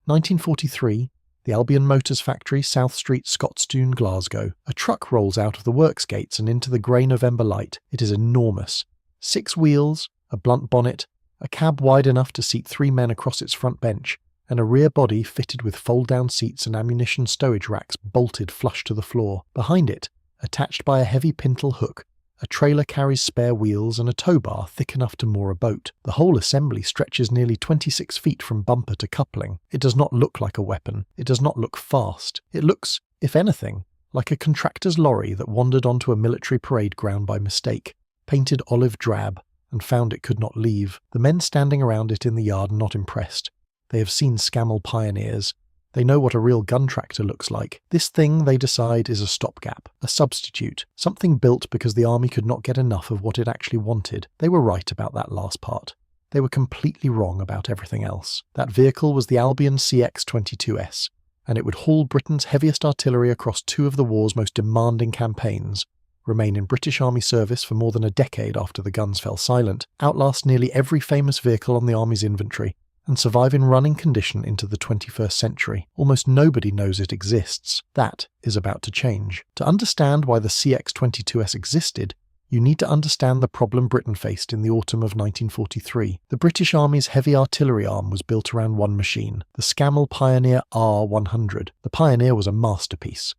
1943, the Albion Motors factory, South Street, Scotstoun, Glasgow. A truck rolls out of the works gates and into the grey November light. It is enormous. 6 wheels, a blunt bonnet, a cab wide enough to seat 3 men across its front bench, and a rear body fitted with fold-down seats and ammunition stowage racks bolted flush to the floor. Behind it, attached by a heavy pintle hook, a trailer carries spare wheels and a tow bar thick enough to moor a boat. The whole assembly stretches nearly 26 feet from bumper to coupling. It does not look like a weapon. It does not look fast. It looks, if anything, like a contractor's lorry that wandered onto a military parade ground by mistake, painted olive drab, and found it could not leave. The men standing around it in the yard are not impressed. They have seen Scammell Pioneers. They know what a real gun tractor looks like. This thing, they decide, is a stopgap, a substitute, something built because the army could not get enough of what it actually wanted. They were right about that last part. They were completely wrong about everything else. That vehicle was the Albion CX22S, and it would haul Britain's heaviest artillery across 2 of the war's most demanding campaigns, remain in British Army service for more than a decade after the guns fell silent, outlast nearly every famous vehicle on the Army's inventory, and survive in running condition into the 21st century. Almost nobody knows it exists. That is about to change. To understand why the CX22S existed, you need to understand the problem Britain faced in the autumn of 1943. The British Army's heavy artillery arm was built around one machine, the Scammell Pioneer R100. The Pioneer was a masterpiece.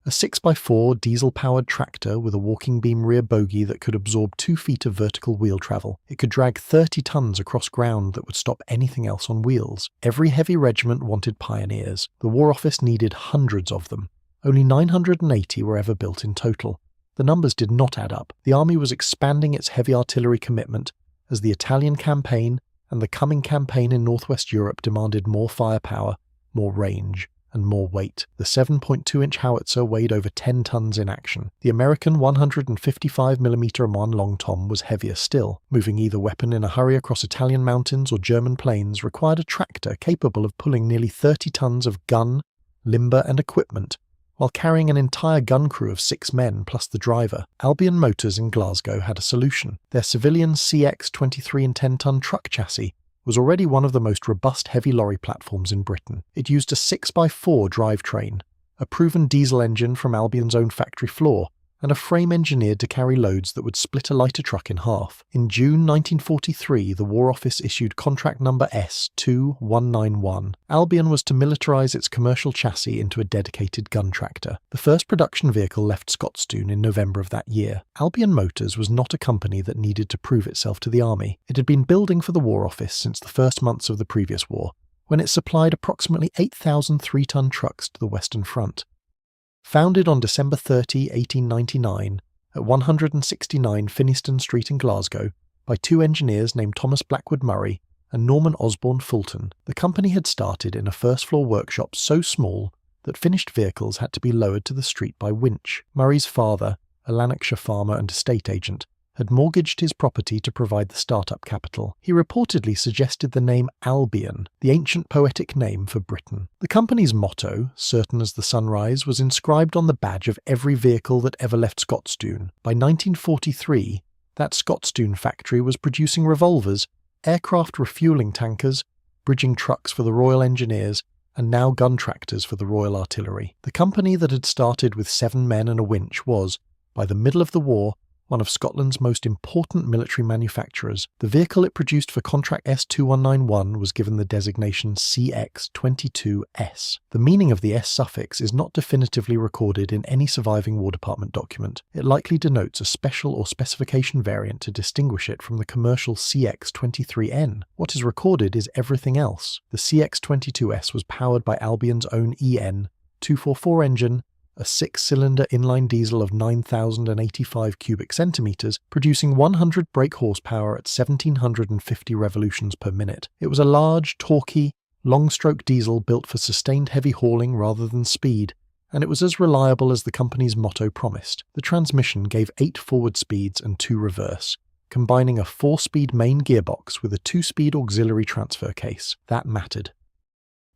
A 6x4 diesel-powered tractor with a walking beam rear bogie that could absorb 2 feet of vertical wheel travel. It could drag 30 tons across ground that would stop anything else on wheels. Every heavy regiment wanted Pioneers. The War Office needed hundreds of them. Only 980 were ever built in total. The numbers did not add up. The Army was expanding its heavy artillery commitment as the Italian campaign and the coming campaign in northwest Europe demanded more firepower, more range, and more weight. The 7.2-inch howitzer weighed over 10 tons in action. The American 155mm M1 Long Tom was heavier still. Moving either weapon in a hurry across Italian mountains or German plains required a tractor capable of pulling nearly 30 tons of gun, limber, and equipment, while carrying an entire gun crew of 6 men plus the driver. Albion Motors in Glasgow had a solution. Their civilian CX23 and 10-ton truck chassis was already one of the most robust heavy lorry platforms in Britain. It used a 6x4 drivetrain, a proven diesel engine from Albion's own factory floor, and a frame engineered to carry loads that would split a lighter truck in half. In June 1943, the War Office issued contract number S2191. Albion was to militarise its commercial chassis into a dedicated gun tractor. The first production vehicle left Scotstoun in November of that year. Albion Motors was not a company that needed to prove itself to the Army. It had been building for the War Office since the first months of the previous war, when it supplied approximately 8,000 3-ton trucks to the Western Front. Founded on December 30, 1899, at 169 Finnieston Street in Glasgow, by 2 engineers named Thomas Blackwood Murray and Norman Osborne Fulton, the company had started in a first-floor workshop so small that finished vehicles had to be lowered to the street by winch. Murray's father, a Lanarkshire farmer and estate agent, had mortgaged his property to provide the startup capital. He reportedly suggested the name Albion, the ancient poetic name for Britain. The company's motto, certain as the sunrise, was inscribed on the badge of every vehicle that ever left Scotstoun. By 1943, that Scotstoun factory was producing revolvers, aircraft refuelling tankers, bridging trucks for the Royal Engineers, and now gun tractors for the Royal Artillery. The company that had started with 7 men and a winch was, by the middle of the war, one of Scotland's most important military manufacturers. The vehicle it produced for contract S2191 was given the designation CX22S. The meaning of the S suffix is not definitively recorded in any surviving War Department document. It likely denotes a special or specification variant to distinguish it from the commercial CX23N. What is recorded is everything else. The CX22S was powered by Albion's own EN 244 engine, a 6-cylinder inline diesel of 9,085 cubic centimeters, producing 100 brake horsepower at 1,750 revolutions per minute. It was a large, torquey, long-stroke diesel built for sustained heavy hauling rather than speed, and it was as reliable as the company's motto promised. The transmission gave 8 forward speeds and 2 reverse, combining a 4-speed main gearbox with a 2-speed auxiliary transfer case. That mattered.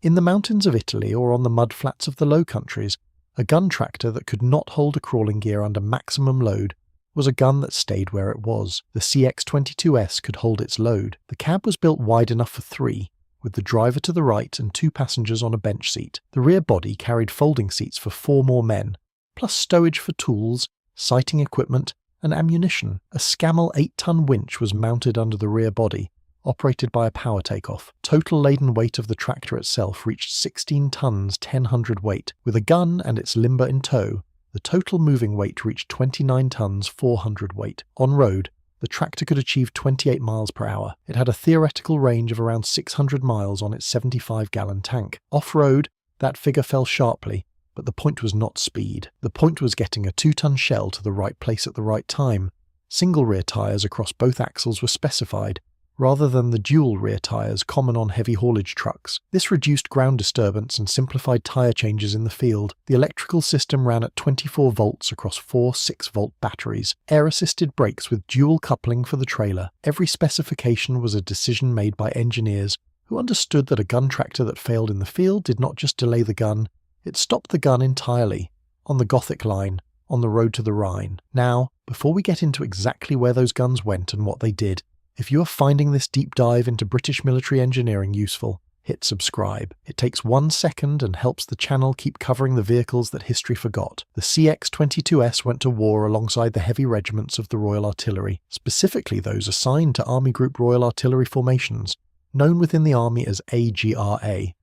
In the mountains of Italy or on the mudflats of the Low Countries, a gun tractor that could not hold a crawling gear under maximum load was a gun that stayed where it was. The CX22S could hold its load. The cab was built wide enough for 3, with the driver to the right and 2 passengers on a bench seat. The rear body carried folding seats for 4 more men, plus stowage for tools, sighting equipment, and ammunition. A Scammell 8-ton winch was mounted under the rear body, operated by a power takeoff. Total laden weight of the tractor itself reached 16 tons 10 hundredweight. With a gun and its limber in tow, the total moving weight reached 29 tons 4 hundredweight. On road, the tractor could achieve 28 miles per hour. It had a theoretical range of around 600 miles on its 75-gallon tank. Off-road, that figure fell sharply, but the point was not speed. The point was getting a 2-ton shell to the right place at the right time. Single rear tyres across both axles were specified, rather than the dual rear tyres common on heavy haulage trucks. This reduced ground disturbance and simplified tyre changes in the field. The electrical system ran at 24 volts across 4 6-volt batteries. Air-assisted brakes with dual coupling for the trailer. Every specification was a decision made by engineers who understood that a gun tractor that failed in the field did not just delay the gun, it stopped the gun entirely, on the Gothic line, on the road to the Rhine. Now, before we get into exactly where those guns went and what they did, if you are finding this deep dive into British military engineering useful, hit subscribe. It takes 1 second and helps the channel keep covering the vehicles that history forgot. The CX22S went to war alongside the heavy regiments of the Royal Artillery, specifically those assigned to Army Group Royal Artillery formations, known within the Army as AGRA.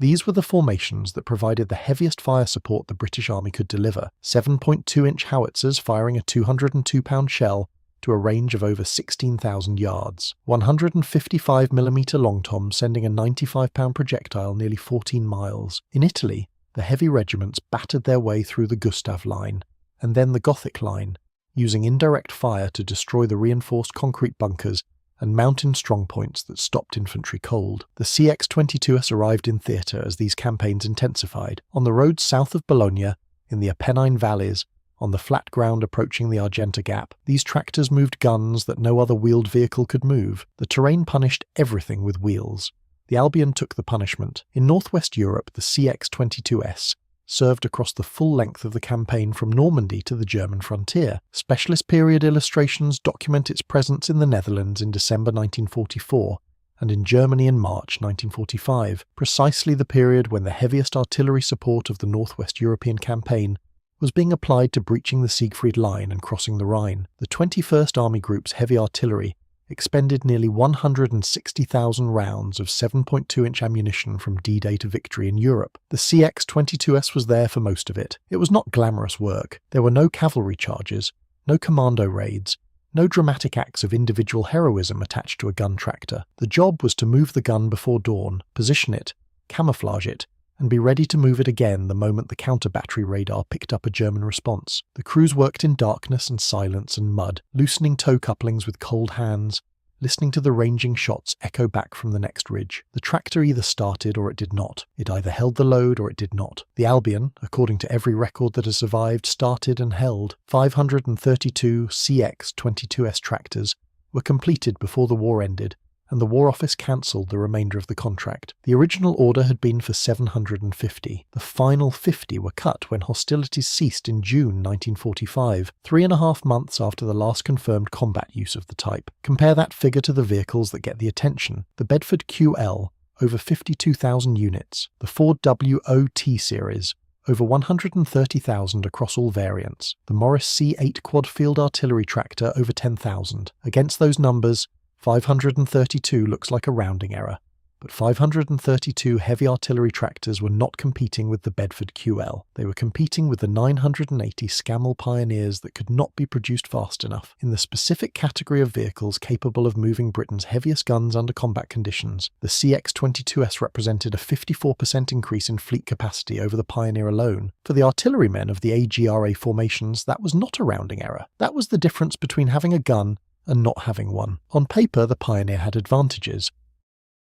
These were the formations that provided the heaviest fire support the British Army could deliver, 7.2-inch howitzers firing a 202-pound shell to a range of over 16,000 yards, 155mm long tom sending a 95-pound projectile nearly 14 miles. In Italy, the heavy regiments battered their way through the Gustav line, and then the Gothic line, using indirect fire to destroy the reinforced concrete bunkers and mountain strongpoints that stopped infantry cold. The CX22S arrived in theatre as these campaigns intensified. On the roads south of Bologna, in the Apennine valleys, on the flat ground approaching the Argenta Gap, these tractors moved guns that no other wheeled vehicle could move. The terrain punished everything with wheels. The Albion took the punishment. In northwest Europe, the CX22S served across the full length of the campaign from Normandy to the German frontier. Specialist period illustrations document its presence in the Netherlands in December 1944 and in Germany in March 1945, precisely the period when the heaviest artillery support of the northwest European campaign was being applied to breaching the Siegfried Line and crossing the Rhine. The 21st Army Group's heavy artillery expended nearly 160,000 rounds of 7.2-inch ammunition from D-Day to victory in Europe. The CX22S was there for most of it. It was not glamorous work. There were no cavalry charges, no commando raids, no dramatic acts of individual heroism attached to a gun tractor. The job was to move the gun before dawn, position it, camouflage it, and be ready to move it again the moment the counter-battery radar picked up a German response. The crews worked in darkness and silence and mud, loosening tow couplings with cold hands, listening to the ranging shots echo back from the next ridge. The tractor either started or it did not. It either held the load or it did not. The Albion, according to every record that has survived, started and held. 532 CX22S tractors were completed before the war ended, and the War Office cancelled the remainder of the contract. The original order had been for 750. The final 50 were cut when hostilities ceased in June 1945, 3.5 months after the last confirmed combat use of the type. Compare that figure to the vehicles that get the attention. The Bedford QL, over 52,000 units. The Ford WOT series, over 130,000 across all variants. The Morris C8 quad-field artillery tractor, over 10,000. Against those numbers, 532 looks like a rounding error, but 532 heavy artillery tractors were not competing with the Bedford QL. They were competing with the 980 Scammell Pioneers that could not be produced fast enough, in the specific category of vehicles capable of moving Britain's heaviest guns under combat conditions. The CX22S represented a 54% increase in fleet capacity over the Pioneer alone. For the artillerymen of the AGRA formations, that was not a rounding error. That was the difference between having a gun and not having one. On paper, the Pioneer had advantages.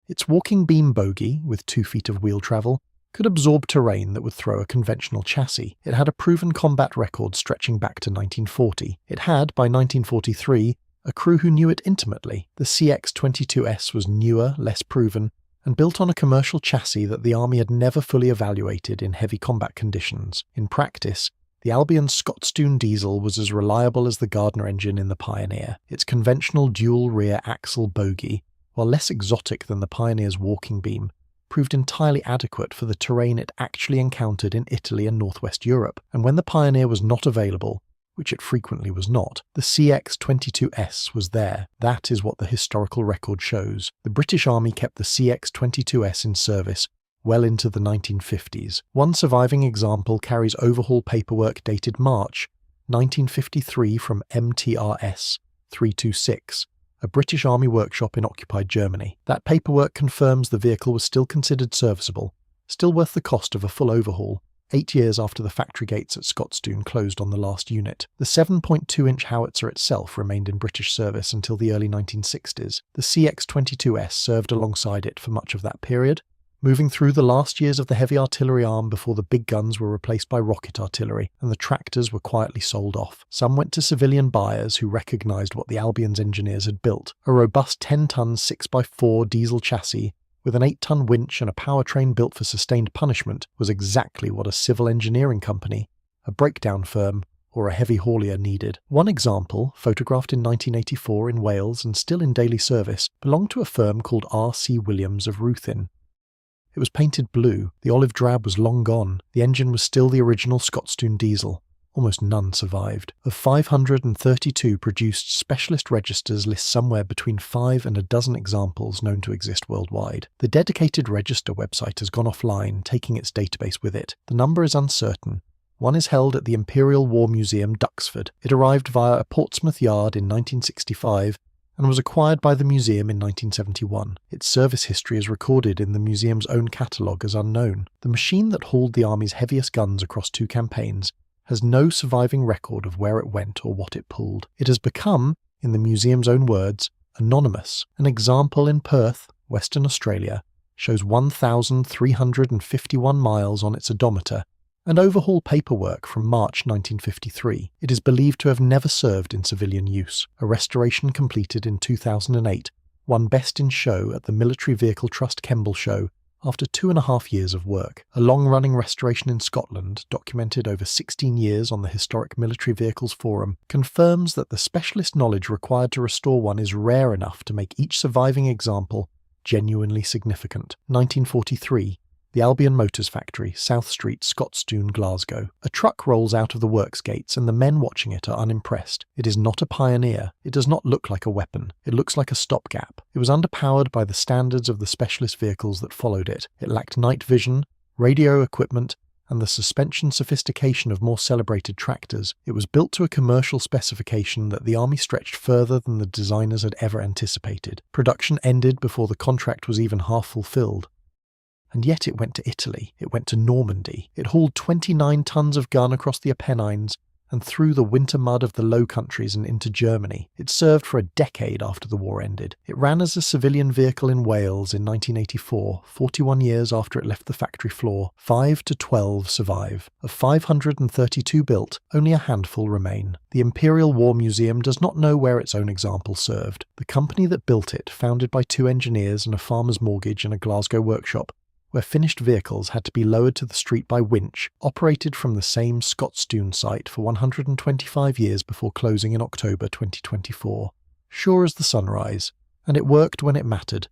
Its walking beam bogie, with 2 feet of wheel travel, could absorb terrain that would throw a conventional chassis. It had a proven combat record stretching back to 1940. It had, by 1943, a crew who knew it intimately. The CX22S was newer, less proven, and built on a commercial chassis that the Army had never fully evaluated in heavy combat conditions. In practice, the Albion Scottstoun diesel was as reliable as the Gardner engine in the Pioneer. Its conventional dual rear axle bogie while less exotic than the Pioneer's walking beam, proved entirely adequate for the terrain it actually encountered in Italy and northwest Europe. And when the Pioneer was not available, which it frequently was not, the CX22S was there. That is what the historical record shows. The British Army kept the CX22S in service well into the 1950s. One surviving example carries overhaul paperwork dated March 1953 from MTRS 326, a British Army workshop in occupied Germany. That paperwork confirms the vehicle was still considered serviceable, still worth the cost of a full overhaul, 8 years after the factory gates at Scotsdown closed on the last unit. The 7.2-inch howitzer itself remained in British service until the early 1960s. The CX22S served alongside it for much of that period, moving through the last years of the heavy artillery arm before the big guns were replaced by rocket artillery and the tractors were quietly sold off. Some went to civilian buyers who recognised what the Albion's engineers had built. A robust 10-ton 6x4 diesel chassis with an 8-ton winch and a powertrain built for sustained punishment was exactly what a civil engineering company, a breakdown firm, or a heavy haulier needed. One example, photographed in 1984 in Wales and still in daily service, belonged to a firm called R.C. Williams of Ruthin. It was painted blue, the olive drab was long gone, the engine was still the original Scotsdown diesel. Almost none survived. Of 532 produced, specialist registers list somewhere between 5 and a dozen examples known to exist worldwide. The dedicated register website has gone offline, taking its database with it. The number is uncertain. One is held at the Imperial War Museum, Duxford. It arrived via a Portsmouth yard in 1965 and was acquired by the museum in 1971. Its service history is recorded in the museum's own catalogue as unknown. The machine that hauled the Army's heaviest guns across 2 campaigns has no surviving record of where it went or what it pulled. It has become, in the museum's own words, anonymous. An example in Perth, Western Australia, shows 1,351 miles on its odometer and overhaul paperwork from March 1953. It is believed to have never served in civilian use. A restoration completed in 2008 won Best in Show at the Military Vehicle Trust Kemble Show after 2.5 years of work. A long-running restoration in Scotland, documented over 16 years on the Historic Military Vehicles Forum, confirms that the specialist knowledge required to restore one is rare enough to make each surviving example genuinely significant. 1943. The Albion Motors factory, South Street, Scotsdown, Glasgow. A truck rolls out of the works gates and the men watching it are unimpressed. It is not a Pioneer. It does not look like a weapon. It looks like a stopgap. It was underpowered by the standards of the specialist vehicles that followed it. It lacked night vision, radio equipment, and the suspension sophistication of more celebrated tractors. It was built to a commercial specification that the Army stretched further than the designers had ever anticipated. Production ended before the contract was even half fulfilled. And yet it went to Italy, it went to Normandy, it hauled 29 tons of gun across the Apennines and through the winter mud of the Low Countries and into Germany. It served for a decade after the war ended. It ran as a civilian vehicle in Wales in 1984, 41 years after it left the factory floor. 5 to 12 survive. Of 532 built, only a handful remain. The Imperial War Museum does not know where its own example served. The company that built it, founded by 2 engineers and a farmer's mortgage in a Glasgow workshop, where finished vehicles had to be lowered to the street by winch, operated from the same Scotsdown site for 125 years before closing in October 2024. Sure as the sunrise, and it worked when it mattered.